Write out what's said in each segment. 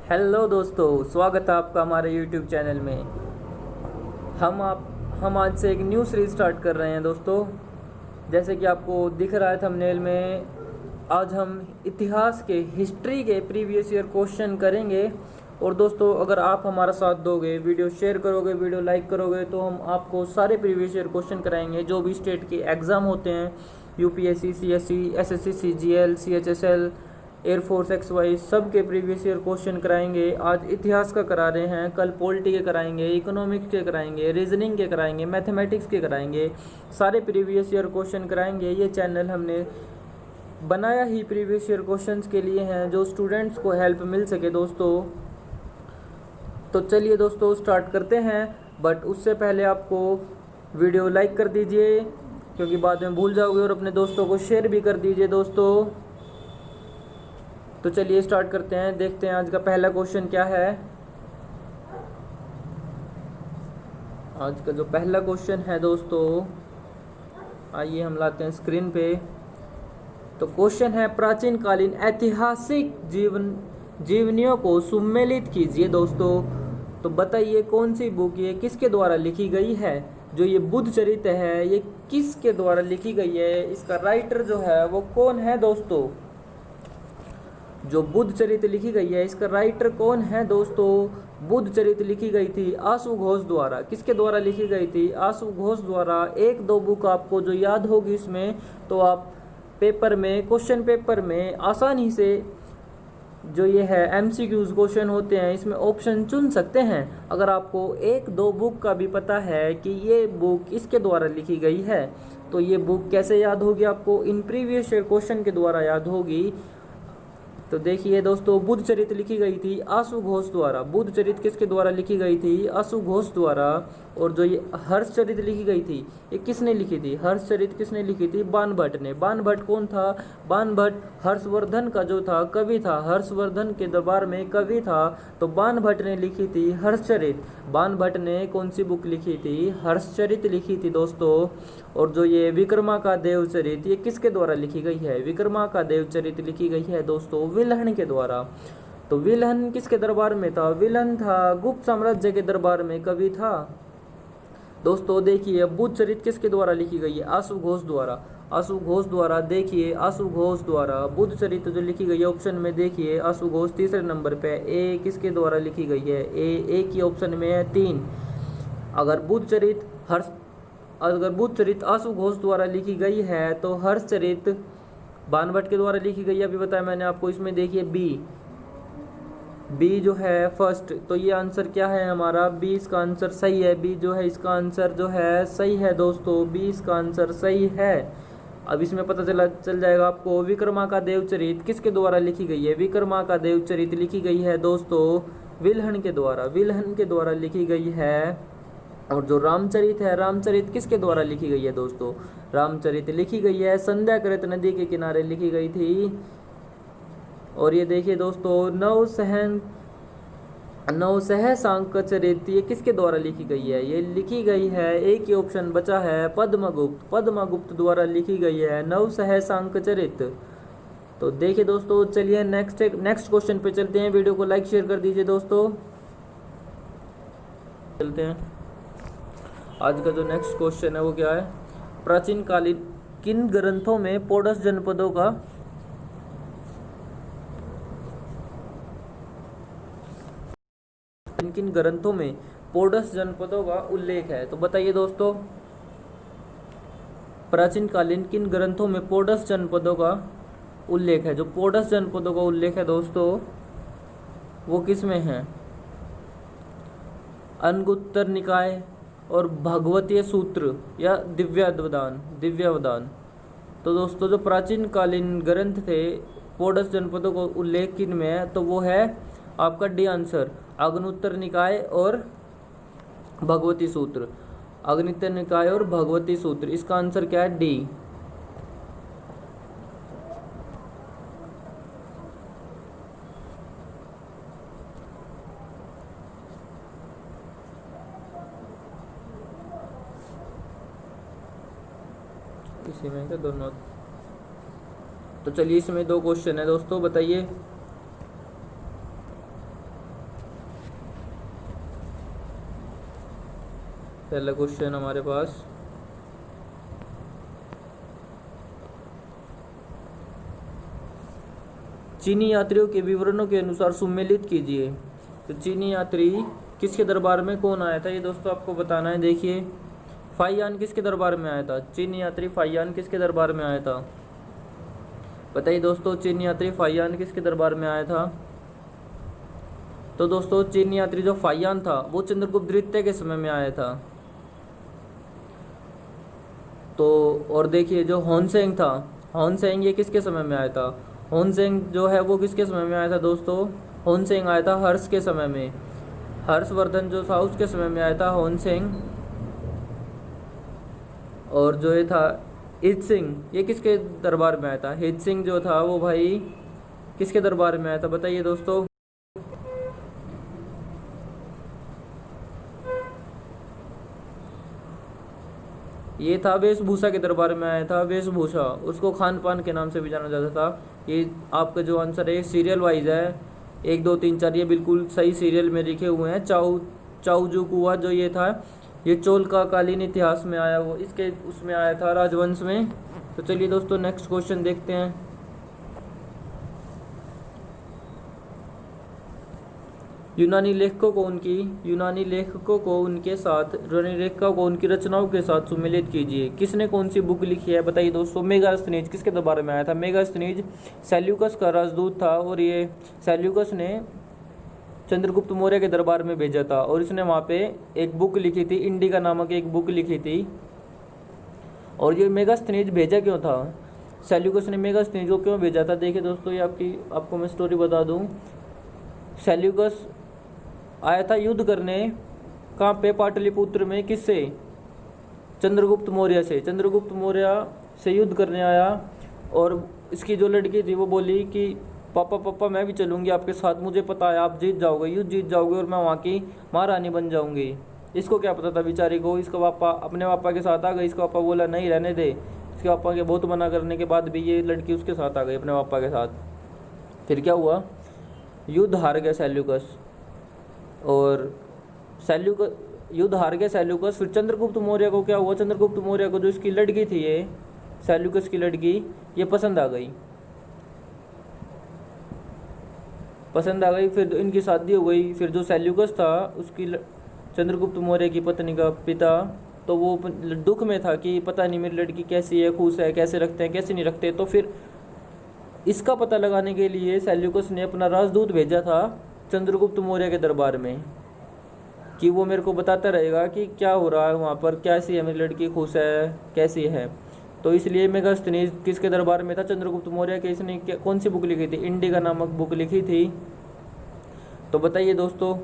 Hello दोस्तों, स्वागत है आपका हमारे यूट्यूब चैनल में। हम आज से एक न्यू सीरीज स्टार्ट कर रहे हैं दोस्तों। जैसे कि आपको दिख रहा है थंबनेल में, आज हम इतिहास के हिस्ट्री के प्रीवियस ईयर क्वेश्चन करेंगे। और दोस्तों, अगर आप हमारा साथ दोगे, वीडियो शेयर करोगे, वीडियो लाइक करोगे, तो हम आपको सारे प्रीवियस ईयर क्वेश्चन कराएंगे जो भी स्टेट के एग्ज़ाम होते हैं, UPSC, CSC, SSC, CGL, CHSL, air force, XY, सब के प्रीवियस ईयर क्वेश्चन कराएंगे। आज इतिहास का करा रहे हैं, कल पॉलिटी के कराएंगे, इकोनॉमिक्स के कराएंगे, रीजनिंग के कराएंगे, मैथमेटिक्स के कराएंगे, सारे प्रीवियस ईयर क्वेश्चन कराएंगे। ये चैनल हमने बनाया ही प्रीवियस ईयर क्वेश्चंस के लिए हैं, जो स्टूडेंट्स को हेल्प मिल सके दोस्तों। तो चलिए दोस्तों, स्टार्ट करते हैं। बट उससे पहले आपको वीडियो लाइक कर दीजिए, क्योंकि बाद में भूल जाओगे, और अपने दोस्तों को शेयर भी कर दीजिए दोस्तों। तो चलिए स्टार्ट करते हैं, देखते हैं आज का पहला क्वेश्चन क्या है। आज का जो पहला क्वेश्चन है दोस्तों, आइए हम लाते हैं स्क्रीन पे। तो क्वेश्चन है, प्राचीन कालीन ऐतिहासिक जीवनियों को सुमेलित कीजिए दोस्तों। तो बताइए कौन सी बुक ये किसके द्वारा लिखी गई है। जो ये बुद्ध चरित्र है, ये किसके द्वारा लिखी गई है, इसका राइटर जो है वो कौन है दोस्तों। जो बुद्ध चरित्र लिखी गई है, इसका राइटर कौन है दोस्तों। बुद्ध चरित्र लिखी गई थी आशु घोष द्वारा। किसके द्वारा लिखी गई थी, आशु घोष द्वारा। एक दो बुक आपको जो याद होगी इसमें, तो आप पेपर में, क्वेश्चन पेपर में आसानी से, जो ये है MCQs क्वेश्चन होते हैं, इसमें ऑप्शन चुन सकते हैं। अगर आपको एक दो बुक का भी पता है कि ये बुक इसके द्वारा लिखी गई है, तो ये बुक कैसे याद होगी आपको, इन प्रीवियस ईयर क्वेश्चन के द्वारा याद होगी। तो देखिए दोस्तों, बुद्ध चरित्र लिखी गई थी आशु घोष द्वारा। बुद्ध चरित्र किसके द्वारा लिखी गई थी, आशु घोष द्वारा। और जो ये हर्ष चरित्र लिखी गई थी, ये किसने लिखी थी, हर्ष चरित्र किसने लिखी थी, बाणभट्ट ने। बाणभट्ट कौन था, बाणभट्ट हर्षवर्धन का जो था कवि था, हर्षवर्धन के दरबार में कवि था। तो बाणभट्ट ने लिखी थी हर्षचरित। बाणभट्ट ने कौन सी बुक लिखी थी, हर्षचरित लिखी थी दोस्तों। और जो ये विक्रमाका देवचरित, ये किसके द्वारा लिखी गई है, विक्रमाका देवचरित लिखी गई है दोस्तों विल्हण के द्वारा। तो विल्हण किसके दरबार में था, विल्हण था गुप्त साम्राज्य के दरबार में कवि था दोस्तों। देखिए बुद्ध चरित्र किसके द्वारा लिखी गई है, आशु घोष द्वारा। आशु घोष द्वारा, देखिए आशु घोष द्वारा बुद्ध चरित्र जो लिखी गई है, ऑप्शन में देखिए आशु घोष तीसरे नंबर पे। ए किसके द्वारा लिखी गई है, ए की ऑप्शन में है 3। अगर बुद्ध चरित्र आशु घोष द्वारा लिखी गई है, तो हर्षचरित बाणभट्ट के द्वारा लिखी गई है, अभी बताया मैंने आपको। इसमें देखिए बी जो है फर्स्ट, तो ये आंसर क्या है हमारा, बी इसका आंसर सही है। बी जो है इसका आंसर जो है सही है दोस्तों, बी इसका आंसर सही है। अब इसमें पता चल जाएगा आपको, विक्रमाका देवचरित किसके द्वारा लिखी गई है, विक्रमाका देवचरित लिखी गई है दोस्तों विल्हण के द्वारा। विल्हण के द्वारा लिखी गई है। और जो रामचरित है, रामचरित किसके द्वारा लिखी गई है दोस्तों, रामचरित लिखी गई है संध्याकृत नदी के किनारे लिखी गई थी। और ये देखिए दोस्तों, नवसहसांक चरित, ये किसके द्वारा लिखी गई है, ये लिखी गई है, एक ही ऑप्शन बचा है, पद्मगुप्त द्वारा लिखी गई है नवसहसांक चरित। तो देखिए दोस्तों, चलिए नेक्स्ट क्वेश्चन पे चलते हैं। वीडियो को लाइक शेयर कर दीजिए दोस्तों। चलते हैं, आज का जो नेक्स्ट क्वेश्चन है वो क्या है, प्राचीन कालीन किन ग्रंथों में पोडस जनपदों का किन ग्रंथों में पोडस जनपदों का उल्लेख है। तो बताइए दोस्तों, प्राचीन कालीन किन ग्रंथों में पोडस जनपदों का उल्लेख है। जो पोडस जनपदों का उल्लेख है दोस्तों, वो किस में है, अंगुत्तर निकाय और भगवतीय सूत्र या दिव्यावदान। तो दोस्तों, जो प्राचीन कालीन ग्रंथ थे पोडस जनपदों को उल्लेख किन में है, तो वो है आपका डी आंसर, अग्नुत्तर निकाय और भगवती सूत्र। अग्नित्तर निकाय और भगवती सूत्र, इसका आंसर क्या है, डी। इसी में क्या दोनों। तो चलिए, इसमें 2 क्वेश्चन है दोस्तों, बताइए। पहला क्वेश्चन हमारे पास, चीनी यात्रियों के विवरणों के अनुसार सुमेलित कीजिए। तो चीनी यात्री किसके दरबार में कौन आया था, ये दोस्तों आपको बताना है। देखिए, फाइयान किसके दरबार में आया था? चीनी यात्री फाइयान किसके दरबार में आया था? बताइए दोस्तों, चीनी यात्री फाइयान किसके दरबार में आया था? तो दोस्तों चीनी यात्री जो फाइयान था वो चंद्रगुप्त द्वितीय के समय में आया था। तो और देखिए जो होनसेंग था, होनसेंग ये किसके समय में आया था? होनसेंग जो है वो किसके समय में आया था दोस्तों? होनसेंग आया था हर्ष के समय में। हर्षवर्धन जो था उसके समय में आया था होनसेंग। और जो ये था हित सिंह, ये किसके दरबार में आया था? हित सिंह जो था वो भाई किसके दरबार में आया था? बताइए दोस्तों। ये था वेशभूषा के दरबार में आया था। वेशभूषा, उसको खान पान के नाम से भी जाना जाता था। ये आपका जो आंसर है सीरियल वाइज है, 1 2 3 4 ये बिल्कुल सही सीरियल में लिखे हुए हैं। चाउजू कुआ जो ये था, ये चोल का कालीन इतिहास में आया, वो इसके उसमें आया था, राजवंश में। तो चलिए दोस्तों नेक्स्ट क्वेश्चन देखते हैं। यूनानी लेखकों को उनके साथ रणरेखा को उनकी रचनाओं के साथ सुमेलित कीजिए। किसने कौन सी बुक लिखी है? बताइए दोस्तों। मेगास्थनीज किसके दरबार में आया था? मेगास्थनीज सेल्यूकस का राजदूत था, और ये सेल्यूकस ने चंद्रगुप्त मौर्य के दरबार में भेजा था, और इसने वहाँ पे एक बुक लिखी थी, इंडिका नामक एक बुक लिखी थी। और ये मेगास्थनीज भेजा क्यों था? सेल्यूकस ने मेगास्थनीज को क्यों भेजा था? देखिए दोस्तों, ये आपको मैं स्टोरी बता दूँ। सेल्यूकस आया था युद्ध करने, कहाँ पे? पाटलिपुत्र में। किससे? चंद्रगुप्त मौर्य से। चंद्रगुप्त मौर्य से युद्ध करने आया, और इसकी जो लड़की थी वो बोली कि पापा पापा मैं भी चलूँगी आपके साथ, मुझे पता है आप जीत जाओगे, युद्ध जीत जाओगे, और मैं वहाँ की महारानी बन जाऊँगी। इसको क्या पता था बेचारी को? इसका पापा अपने पापा के साथ आ गई। इसका पापा बोला नहीं रहने दे। इसके पापा के बहुत मना करने के बाद भी ये लड़की उसके साथ आ गई, अपने पापा के साथ। फिर क्या हुआ? युद्ध हार गया सेल्यूकस, और युद्ध हार गया सेल्यूकस। फिर चंद्रगुप्त मौर्य को क्या हुआ? चंद्रगुप्त मौर्य को जो इसकी लड़की थी, ये सेल्यूकस की लड़की, ये पसंद आ गई। फिर इनकी शादी हो गई। फिर जो सेल्यूकस था उसकी चंद्रगुप्त मौर्य की पत्नी का पिता, तो वो दुख में था कि पता नहीं मेरी लड़की कैसी है, खुश है, कैसे रखते हैं, कैसे नहीं रखते। तो फिर इसका पता लगाने के लिए सेल्यूकस ने अपना राजदूत भेजा था चंद्रगुप्त मौर्य के दरबार में, कि वो मेरे को बताता रहेगा कि क्या हो रहा है वहाँ पर, कैसी है मेरी लड़की, खुश है, कैसी है। तो इसलिए मेगास्थनीज किसके दरबार में था? चंद्रगुप्त मौर्य के। इसने कौन सी बुक लिखी थी? इंडिका नामक बुक लिखी थी। तो बताइए दोस्तों,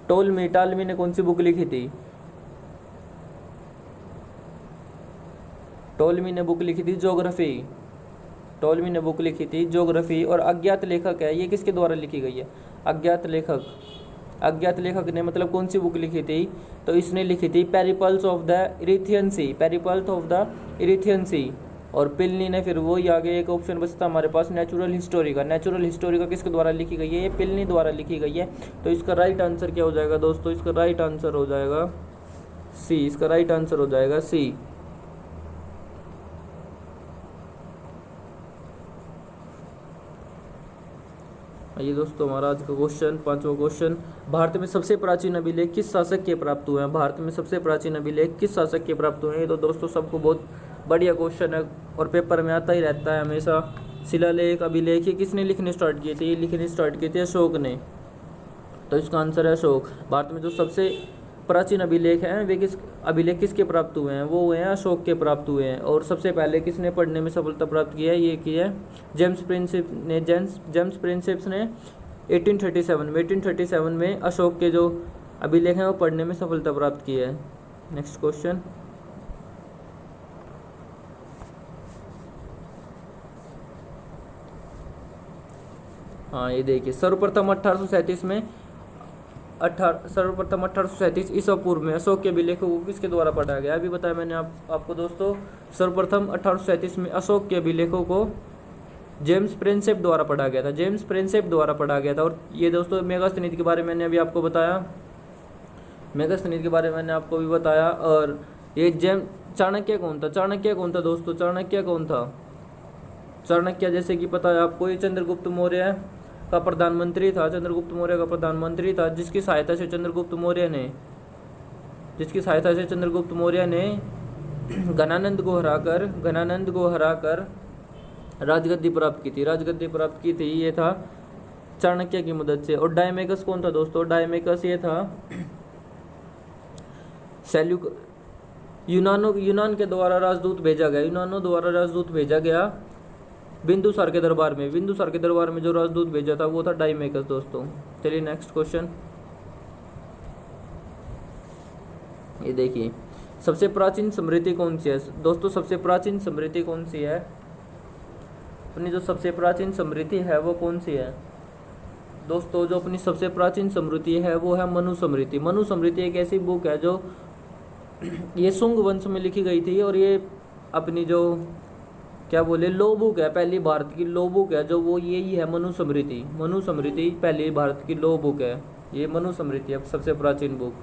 टालमी ने कौन सी बुक लिखी थी? टोलमी ने बुक लिखी थी ज्योग्राफी। टोलमी ने बुक लिखी थी ज्योग्राफी। और अज्ञात लेखक है, ये किसके द्वारा लिखी गई है? अज्ञात लेखक ने मतलब कौन सी बुक लिखी थी? तो इसने लिखी थी पेरिपल्स ऑफ द इरिथियन सी। और पिलनी ने फिर वो ही आगे एक ऑप्शन बचता हमारे पास नेचुरल हिस्टोरी का किसके द्वारा लिखी गई है? ये पिलनी द्वारा लिखी गई है। तो इसका राइट आंसर क्या हो जाएगा दोस्तों? इसका राइट आंसर हो जाएगा सी। इसका राइट आंसर हो जाएगा सी। ये दोस्तों हमारा आज का क्वेश्चन, 5वां क्वेश्चन, भारत में सबसे प्राचीन अभिलेख किस शासक के प्राप्त हुए हैं? भारत में सबसे प्राचीन अभिलेख किस शासक के प्राप्त हुए हैं? ये तो दोस्तों सबको बहुत बढ़िया क्वेश्चन है, और पेपर में आता ही रहता है हमेशा। शिलालेख, अभिलेख, ये किसने लिखने स्टार्ट किए थे? ये लिखने स्टार्ट किए थे अशोक ने। तो इसका आंसर है अशोक। भारत में जो सबसे प्राचीन अभिलेख हैं वे किसके प्राप्त हुए हैं? वो हुए हैं अशोक के प्राप्त हुए हैं। और सबसे पहले किसने पढ़ने में सफलता प्राप्त की है? ये की है जेम्स प्रिंसेप्स ने 1837 में अशोक के जो अभिलेख हैं वो पढ़ने में सफलता प्राप्त की है। नेक्स्ट क्वेश्चन, हाँ ये देखिए, सर्वप्रथम 1837 ईसा पूर्व में अशोक के अभिलेखों को किसके द्वारा पढ़ा गया? अभी बताया मैंने आपको दोस्तों, सर्वप्रथम 1837 में अशोक के अभिलेखों को जेम्स प्रिंसेप द्वारा पढ़ा गया था। और ये दोस्तों मेगास्थनीज के बारे में मैंने अभी आपको बताया। मेगास्थनीज के बारे में मैंने आपको भी बताया। और ये चाणक्य कौन था? चाणक्य कौन था दोस्तों? चाणक्य कौन था? चाणक्य जैसे कि पता है आपको, ये चंद्रगुप्त मौर्य का प्रधानमंत्री था। चंद्रगुप्त मौर्य का प्रधानमंत्री था, जिसकी सहायता से चंद्रगुप्त मौर्य ने घनानंद को हराकर राजगद्दी प्राप्त की थी। ये था चाणक्य की मदद से। और डायमेकस कौन था दोस्तों? डायमेकस ये था यूनान के द्वारा राजदूत भेजा गया बिंदुसार के दरबार में जो राजदूत भेजा था वो था डायमेकस दोस्तों। चलिए नेक्स्ट क्वेश्चन, ये देखिए, सबसे प्राचीन स्मृति कौन सी है दोस्तों? सबसे प्राचीन स्मृति कौन सी है? अपनी जो सबसे प्राचीन स्मृति है वो कौन सी है दोस्तों? जो अपनी सबसे प्राचीन स्मृति है वो है मनुस्मृति। मनुस्मृति एक ऐसी बुक है जो ये शुंग वंश में लिखी गई थी, और ये अपनी जो क्या बोले लो बुक है, पहली भारत की लो बुक है जो वो यही है मनुस्मृति पहली भारत की लो बुक है। ये मनुस्मृति है सबसे प्राचीन बुक।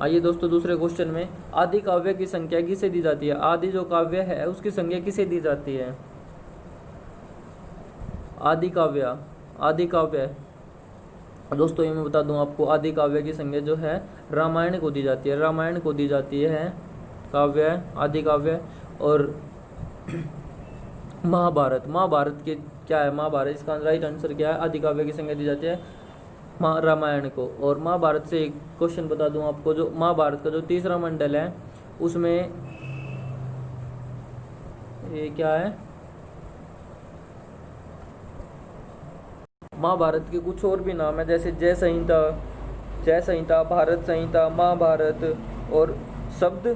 आइए दोस्तों दूसरे क्वेश्चन में, आदि काव्य की संख्या किसे दी जाती है? आदि जो काव्य है उसकी संख्या किसे दी जाती है? आदि काव्य दोस्तों ये मैं बता दूं आपको, आदि काव्य की संज्ञा जो है रामायण को दी जाती है काव्य, आदि काव्य। और महाभारत के क्या है? महाभारत, इसका राइट आंसर क्या है? आदि काव्य की संज्ञा दी जाती है रामायण को। और महाभारत से एक क्वेश्चन बता दूं आपको, जो महाभारत का जो तीसरा मंडल है उसमें ये क्या है? महाभारत के कुछ और भी नाम है, जैसे जय संहिता, भारत संहिता, महाभारत और शब्द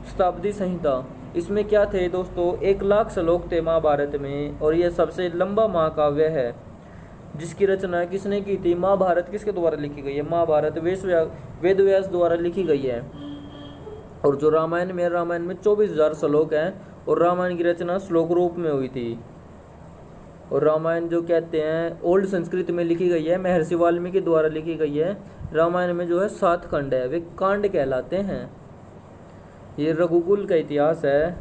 शताब्दी संहिता। इसमें क्या थे दोस्तों? 1,00,000 श्लोक थे महाभारत में, और यह सबसे लंबा महाकाव्य है जिसकी रचना किसने की थी? महाभारत किसके द्वारा लिखी गई है? महाभारत वेद व्यास द्वारा लिखी गई है। और जो रामायण में 24,000 श्लोक हैं, और रामायण की रचना श्लोक रूप में हुई थी। और रामायण जो कहते हैं ओल्ड संस्कृत में लिखी गई है, महर्षि वाल्मीकि द्वारा लिखी गई है। रामायण में जो है 7 खंड है, वे कांड कहलाते हैं। ये रघुकुल का इतिहास है।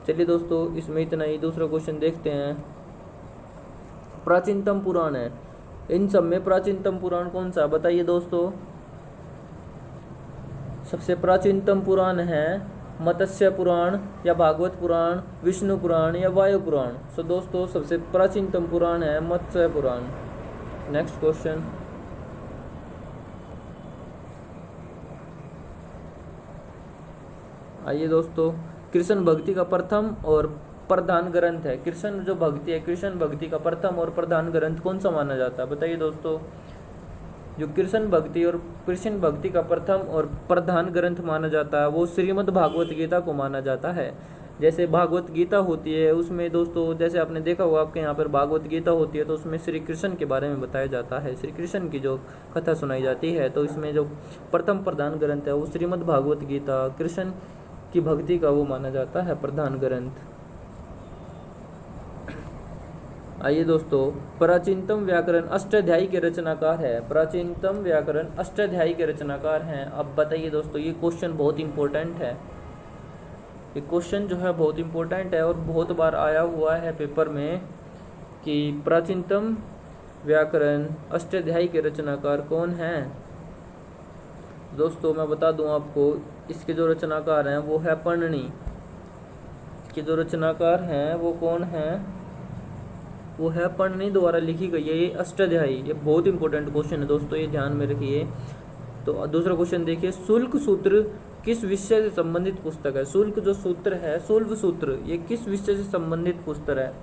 चलिए दोस्तों इसमें इतना ही। दूसरा क्वेश्चन देखते हैं, प्राचीनतम पुराण है, इन सब में प्राचीनतम पुराण कौन सा? बताइए दोस्तों। सबसे प्राचीनतम पुराण है मत्स्य पुराण या भागवत पुराण, विष्णु पुराण या वायु पुराण। सो दोस्तों सबसे प्राचीनतम पुराण है मत्स्य पुराण। नेक्स्ट क्वेश्चन, आइए दोस्तों, कृष्ण भक्ति का प्रथम और प्रधान ग्रंथ है। कृष्ण भक्ति का प्रथम और प्रधान ग्रंथ कौन सा माना जाता है? बताइए दोस्तों। जो कृष्ण भक्ति का प्रथम और प्रधान ग्रंथ माना जाता है वो श्रीमद् भागवत गीता को माना जाता है। जैसे भागवत गीता होती है उसमें दोस्तों, जैसे आपने देखा होगा आपके यहाँ पर भागवत गीता होती है तो उसमें श्री कृष्ण के बारे में बताया जाता है, श्री कृष्ण की जो कथा सुनाई जाती है। तो इसमें जो प्रथम प्रधान ग्रंथ है वो श्रीमद् भागवत गीता कृष्ण की भक्ति का वो माना जाता है प्रधान ग्रंथ। आइए दोस्तों, प्राचीनतम व्याकरण अष्टाध्यायी के रचनाकार है। प्राचीनतम व्याकरण अष्टाध्यायी के रचनाकार हैं। अब बताइए दोस्तों, ये क्वेश्चन बहुत इंपॉर्टेंट है। ये क्वेश्चन जो है बहुत इंपॉर्टेंट है और बहुत बार आया हुआ है पेपर में कि प्राचीनतम व्याकरण अष्टाध्यायी के रचनाकार कौन हैं। दोस्तों मैं बता दूं आपको, इसके जो रचनाकार हैं वो है पणनी। इसके जो रचनाकार हैं वो कौन हैं? वो है पणनी द्वारा लिखी गई है ये अष्टाध्यायी। ये बहुत इंपॉर्टेंट क्वेश्चन है दोस्तों, ये ध्यान में रखिए। तो दूसरा क्वेश्चन देखिए, शुल्क सूत्र किस विषय से संबंधित पुस्तक है? शुल्क जो सूत्र है, शुल्क सूत्र, ये किस विषय से संबंधित पुस्तक है?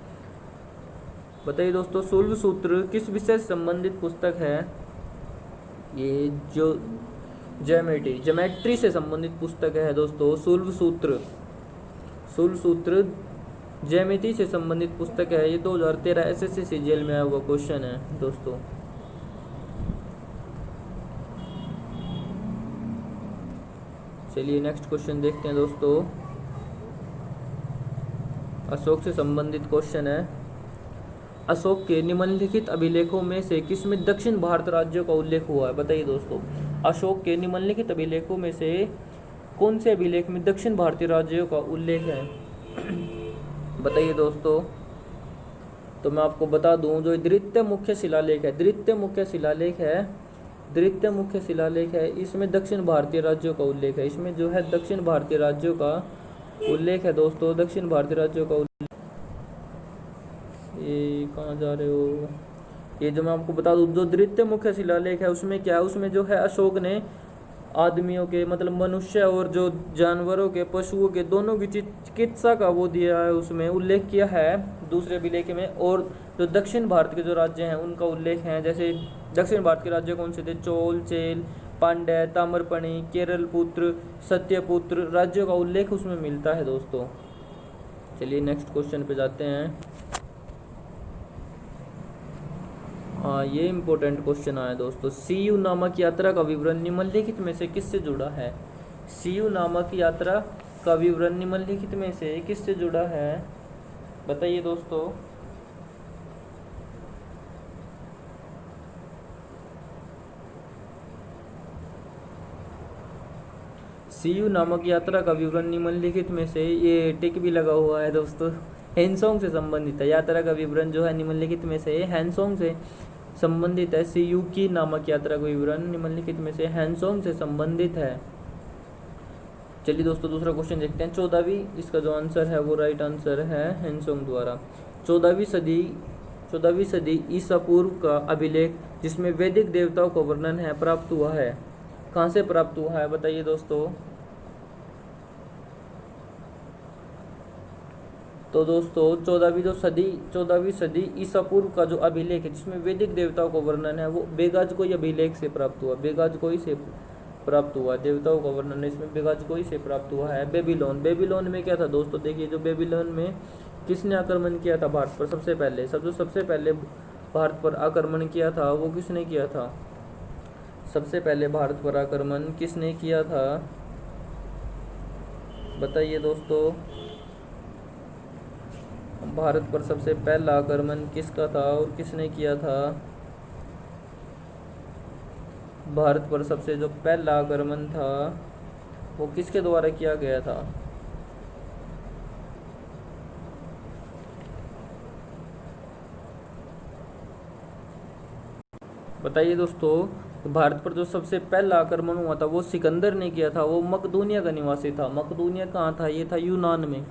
बताइए दोस्तों, शुल्क सूत्र किस विषय से संबंधित पुस्तक है? ये जो ज्योमेट्री से संबंधित पुस्तक है दोस्तों। शुल्क सूत्र ज्यामिति से संबंधित पुस्तक है। ये 2013 एसएससी सीजीएल में आया हुआ क्वेश्चन है दोस्तों। चलिए नेक्स्ट क्वेश्चन देखते हैं दोस्तों। अशोक से संबंधित क्वेश्चन है। अशोक के निम्नलिखित अभिलेखों में से किसमें दक्षिण भारत राज्यों का उल्लेख हुआ है? बताइए दोस्तों, अशोक के निम्नलिखित अभिलेखों में से कौन से अभिलेख में दक्षिण भारतीय राज्यों का उल्लेख है? बताइए दोस्तों। तो मैं आपको बता दूं, जो द्वितीय मुख्य शिलालेख है, द्वितीय मुख्य शिलालेख है, इसमें दक्षिण भारतीय राज्यों का उल्लेख है। इसमें जो है दक्षिण भारतीय राज्यों का उल्लेख है दोस्तों, दक्षिण भारतीय राज्यों का उल्लेख। ये कहाँ जा रहे हो? ये जो मैं आपको बता दूं, जो द्वितीय मुख्य शिलालेख है उसमें क्या है, उसमें जो है अशोक ने आदमियों के, मतलब मनुष्य और जो जानवरों के, पशुओं के, दोनों की चिकित्सा का वो दिया है, उसमें उल्लेख किया है दूसरे अभिलेख में। और जो दक्षिण भारत के जो राज्य हैं उनका उल्लेख है, जैसे दक्षिण भारत के राज्य कौन से थे? चोल, चेल, पांड्य, ताम्रपणी, केरल पुत्र, सत्यपुत्र राज्यों का उल्लेख उसमें मिलता है दोस्तों। चलिए नेक्स्ट क्वेश्चन पे जाते हैं। हाँ, ये इम्पोर्टेंट क्वेश्चन आया दोस्तों। सीयू नामक यात्रा का विवरण निम्नलिखित में से किससे जुड़ा है? सीयू नामक यात्रा का विवरण निम्नलिखित में से किससे जुड़ा है? बताइए दोस्तों। सीयू नामक यात्रा का विवरण निम्नलिखित में से, ये टिक भी लगा हुआ है दोस्तों, हैंसोंग से संबंधित है। यात्रा का विवरण जो है निम्नलिखित में से हैंसोंग से संबंधित है। सीयू की नामक यात्रा का विवरण निम्नलिखित में से हैंसोंग से संबंधित है। चलिए दोस्तों दूसरा क्वेश्चन देखते हैं। 14वीं, इसका जो आंसर है वो राइट आंसर है हैंसोंग द्वारा। 14वीं सदी ईसा पूर्व का अभिलेख जिसमें वैदिक देवताओं का वर्णन है प्राप्त हुआ है। कहाँ से प्राप्त हुआ है? बताइए दोस्तों। तो दोस्तों 14वीं सदी ईसा पूर्व का जो अभिलेख है जिसमें वैदिक देवताओं का वर्णन है वो बेगाजकोई अभिलेख से प्राप्त हुआ। बेगाजकोई से प्राप्त हुआ, देवताओं का वर्णन इसमें बेगाजकोई से प्राप्त हुआ है। बेबीलोन में क्या था दोस्तों? देखिए, जो बेबीलोन में किसने आक्रमण किया था भारत पर? सबसे पहले भारत पर आक्रमण किया था वो किसने किया था? सबसे पहले भारत पर आक्रमण किसने किया था? बताइए दोस्तों। भारत पर सबसे पहला आक्रमण किसका था और किसने किया था? भारत पर सबसे जो पहला आक्रमण था वो किसके द्वारा किया गया था? बताइए दोस्तों। भारत पर जो सबसे पहला आक्रमण हुआ था वो सिकंदर ने किया था। वो मकदूनिया का निवासी था। मकदूनिया कहाँ था? ये था यूनान में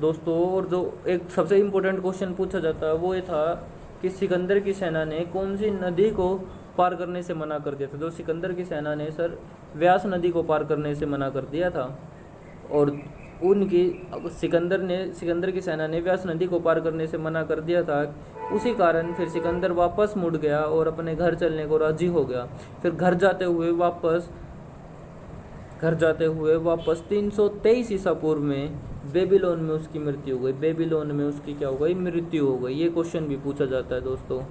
दोस्तों। और जो एक सबसे इम्पोर्टेंट क्वेश्चन पूछा जाता है वो ये था कि सिकंदर की सेना ने कौन सी नदी को पार करने से मना कर दिया था? जो सिकंदर की सेना ने सर व्यास नदी को पार करने से मना कर दिया था। और सिकंदर की सेना ने व्यास नदी को पार करने से मना कर दिया था। उसी कारण फिर सिकंदर वापस मुड़ गया और अपने घर चलने को राजी हो गया। फिर घर जाते हुए वापस 323 ईसा पूर्व में बेबीलोन में उसकी मृत्यु हो गई। बेबीलोन में उसकी क्या हो गई? मृत्यु हो गई। ये क्वेश्चन भी पूछा जाता है दोस्तों।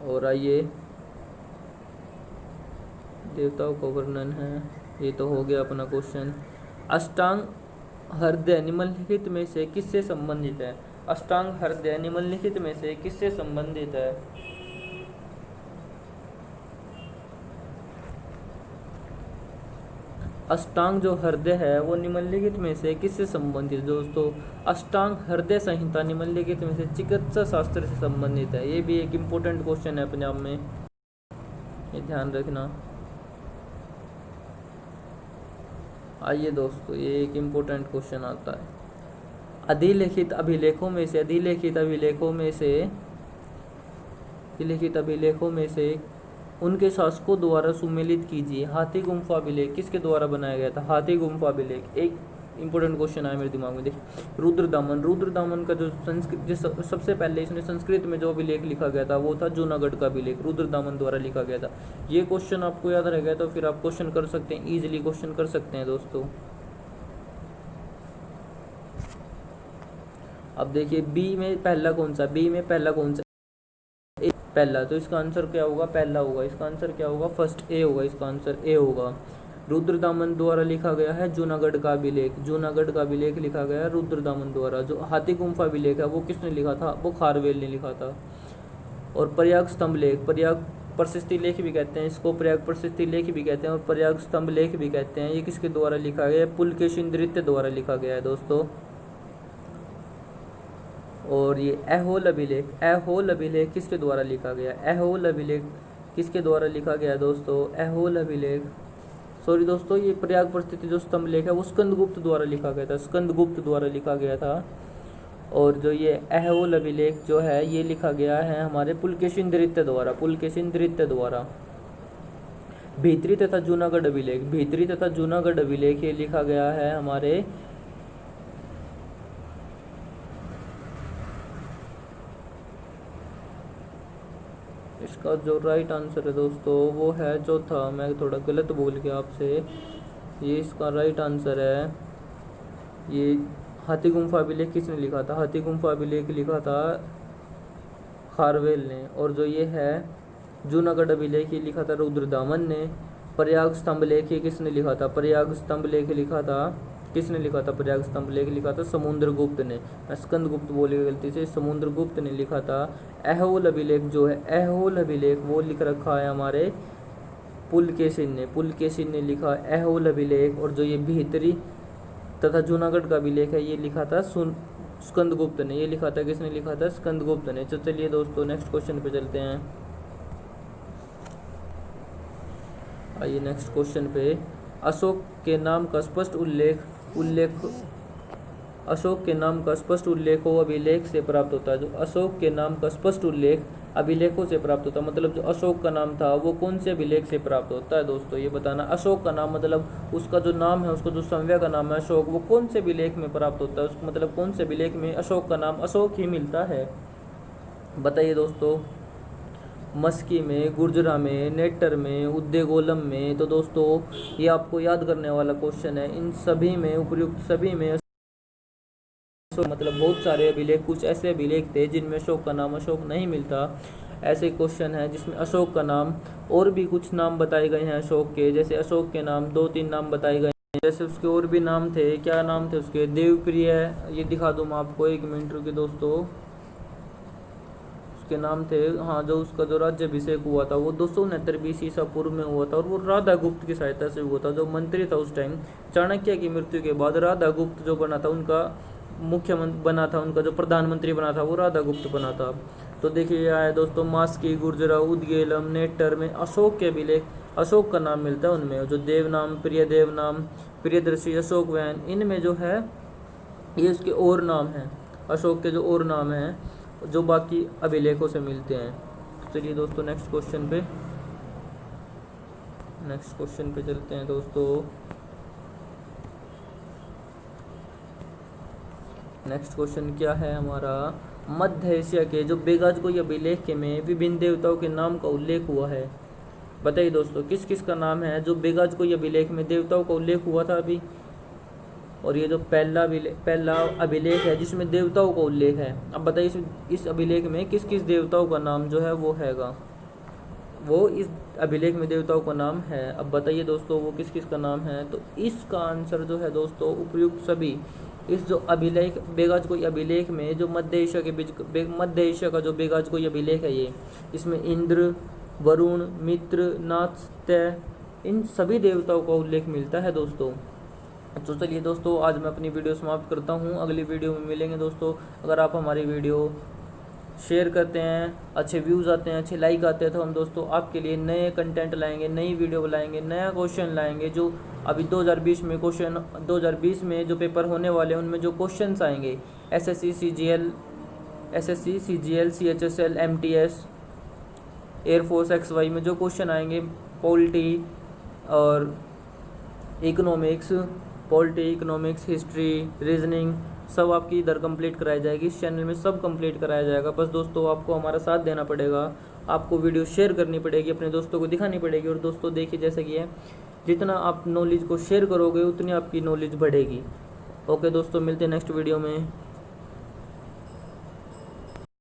और आइए, देवताओं का वर्णन है, ये तो हो गया अपना क्वेश्चन। अष्टांग हृदय निम्नलिखित में से किससे संबंधित है? अष्टांग हृदय निम्नलिखित में से किससे संबंधित है? अष्टांग जो हृदय है वो निम्नलिखित में से किससे संबंधित है दोस्तों? अष्टांग हृदय संहिता निम्नलिखित में से चिकित्सा शास्त्र से संबंधित है। ये भी एक इम्पोर्टेंट क्वेश्चन है अपने आप में, ये ध्यान रखना। आइए दोस्तों, ये एक इम्पोर्टेंट क्वेश्चन आता है। अधिलिखित अभिलेखों में से उनके शासकों द्वारा सुमेलित कीजिए। हाथी गुम्फा अभिलेख किसके द्वारा बनाया गया था? हाथी गुम्फा अभिलेख एक इंपॉर्टेंट क्वेश्चन आया मेरे दिमाग में। देखिए, रुद्रदामन का जो संस्कृत, सबसे पहले इसने संस्कृत में जो अभिलेख लिखा गया था वो था जूनागढ़ का अभिलेख, रुद्रदामन द्वारा लिखा गया था। ये क्वेश्चन आपको याद रह गया तो फिर आप क्वेश्चन कर सकते हैं, ईजिली क्वेश्चन कर सकते हैं दोस्तों। अब देखिए, बी में पहला कौन सा? पहला, तो इसका आंसर क्या होगा? पहला होगा। इसका आंसर क्या होगा? फर्स्ट ए होगा। इसका आंसर ए होगा। रुद्रदामन द्वारा लिखा गया है जूनागढ़ का अभिलेख, जूनागढ़ का अभिलेख लिखा गया है रुद्रदामन द्वारा। जो हाथी गुम्फा अभिलेख है वो किसने लिखा था, वो खारवेल ने लिखा था। और प्रयाग स्तंभ लेख, प्रयाग प्रशस्ति लेख भी कहते हैं इसको, प्रयाग प्रशस्ति लेख भी कहते हैं और प्रयाग स्तंभ लेख भी कहते हैं। ये किसके द्वारा लिखा गया है, पुलकेशिन नृत्य द्वारा लिखा गया है दोस्तों। और ये ऐहोल अभिलेख, ऐहोल अभिलेख किसके द्वारा लिखा गया, ऐहोल अभिलेख किसके द्वारा लिखा गया दोस्तों, ऐहोल अभिलेख, सॉरी दोस्तों, ये प्रयाग प्रस्थिति जो स्तंभ लेख है वो स्कंदगुप्त द्वारा लिखा गया था, स्कंदगुप्त द्वारा लिखा गया था। और जो ये ऐहोल अभिलेख जो है ये लिखा गया है हमारे पुलकेशिन नृत्य द्वारा, पुलकेशिन नृत्य द्वारा। भीतरी तथा जूनागढ़ अभिलेख, भीतरी तथा जूनागढ़ अभिलेख ये लिखा गया है हमारे इसका जो राइट आंसर है दोस्तों वो है चौथा, मैं थोड़ा गलत बोल गया आपसे, ये इसका राइट आंसर है। ये हाथी गुम्फा अभिलेख किसने लिखा था, हाथी गुम्फा अभिलेख लिखा था खारवेल ने। और जो ये है जूनागढ़ अभिलेख ये लिखा था रुद्रदामन ने। प्रयाग स्तंभ लेख ये किसने लिखा था, प्रयाग स्तंभ लेख लिखा था, किसने लिखा था, प्रयाग स्तंभ लेख लिखा था समुद्रगुप्त ने, स्कंदगुप्त बोले गलती से, समुद्रगुप्त ने लिखा था। ऐहोल अभिलेख जो है, ऐहोल अभिलेख वो लिख रखा है हमारे पुलकेशिन ने, पुलकेशिन ने लिखा ऐहोल अभिलेख। और जो ये भीतरी तथा जूनागढ़ का अभिलेख है ये लिखा था स्कंदगुप्त ने, ये लिखा था किसने लिखा था, स्कंदगुप्त ने। तो चलिए दोस्तों नेक्स्ट क्वेश्चन पे चलते हैं। आइए नेक्स्ट क्वेश्चन पे, अशोक के नाम का स्पष्ट उल्लेख अशोक के नाम का स्पष्ट उल्लेख हो अभिलेख से प्राप्त होता है। जो अशोक के नाम का स्पष्ट उल्लेख अभिलेखों से प्राप्त होता है, मतलब जो अशोक का नाम था वो कौन से अभिलेख से प्राप्त होता है दोस्तों, ये बताना। अशोक का नाम मतलब उसका जो नाम है, उसका जो संज्ञा का नाम है अशोक, वो कौन से अभिलेख में प्राप्त होता है, उसको मतलब कौन से अभिलेख में अशोक का नाम अशोक ही मिलता है, बताइए दोस्तों। मस्की में, गुर्जरा में, नेटर में, उद्देगोलम में। तो दोस्तों ये आपको याद करने वाला क्वेश्चन है। इन सभी में, उपयुक्त सभी में मतलब बहुत सारे अभिलेख, कुछ ऐसे अभिलेख थे जिनमें अशोक का नाम अशोक नहीं मिलता। ऐसे क्वेश्चन है जिसमें अशोक का नाम और भी कुछ नाम बताए गए हैं अशोक के, जैसे अशोक के नाम 2-3 नाम बताए गए हैं, जैसे उसके और भी नाम थे, क्या नाम थे उसके, देवप्रिय, ये दिखा दूँ मैं आपको, 1 मिनट रुके दोस्तों, उसके नाम थे, हाँ, जो उसका जो राज्याभिषेक हुआ था वो 269 BC ईसा पूर्व में हुआ था और वो राधा गुप्त की सहायता से हुआ था, जो मंत्री था उस टाइम। चाणक्य की मृत्यु के बाद राधा गुप्त जो बना था, उनका मुख्यमंत्री बना था, उनका जो प्रधानमंत्री बना था वो राधा गुप्त बना था। तो देखिए आया दोस्तों, मास्की, गुर्जरा, उदगेलम, नेटर में अशोक के अभिलेख, अशोक का नाम मिलता है उनमें। जो देव नाम, प्रियदेव नाम, प्रियदर्शी, अशोक वैन, इनमें जो है ये उसके और नाम हैं, अशोक के जो और नाम हैं जो बाकी अभिलेखों से मिलते हैं। चलिए दोस्तों नेक्स्ट क्वेश्चन पे चलते हैं दोस्तों। नेक्स्ट क्वेश्चन क्या है हमारा, मध्य एशिया के जो बेगाजगोई अभिलेख में विभिन्न देवताओं के नाम का उल्लेख हुआ है, बताइए दोस्तों किस किस का नाम है जो बेगाजगोई अभिलेख में देवताओं का उल्लेख हुआ था अभी। और ये जो पहला अभिलेख है जिसमें देवताओं का उल्लेख है, अब बताइए इस अभिलेख में किस किस देवताओं का नाम जो है वो हैगा, वो इस अभिलेख में देवताओं का नाम है। अब बताइए दोस्तों वो किस किस का नाम है। तो इसका आंसर जो है दोस्तों उपयुक्त सभी, इस जो अभिलेख बेगाजगोई अभिलेख में जो मध्य एशिया का जो बेगाजगोई अभिलेख है, ये इसमें इंद्र, वरुण, मित्र, नात्स्त्य, इन सभी देवताओं का उल्लेख मिलता है दोस्तों। तो चलिए दोस्तों आज मैं अपनी वीडियो समाप्त करता हूँ, अगली वीडियो में मिलेंगे दोस्तों। अगर आप हमारी वीडियो शेयर करते हैं, अच्छे व्यूज़ आते हैं, अच्छे लाइक आते हैं, तो हम दोस्तों आपके लिए नए कंटेंट लाएंगे, नई वीडियो लाएंगे, नया क्वेश्चन लाएंगे। जो अभी 2020 में जो पेपर होने वाले हैं उनमें जो क्वेश्चंस आएंगे, SSC, CGL, CHSL, MTS, air force, XY में जो क्वेश्चन आएंगे, पॉलिटी और इकोनॉमिक्स, हिस्ट्री, रीजनिंग, सब आपकी इधर कंप्लीट कराई जाएगी। इस चैनल में सब कंप्लीट कराया जाएगा। बस दोस्तों आपको हमारा साथ देना पड़ेगा, आपको वीडियो शेयर करनी पड़ेगी, अपने दोस्तों को दिखानी पड़ेगी। और दोस्तों देखिए जैसे कि है, जितना आप नॉलेज को शेयर करोगे उतनी आपकी नॉलेज बढ़ेगी। ओके दोस्तों, मिलते हैं नेक्स्ट वीडियो में।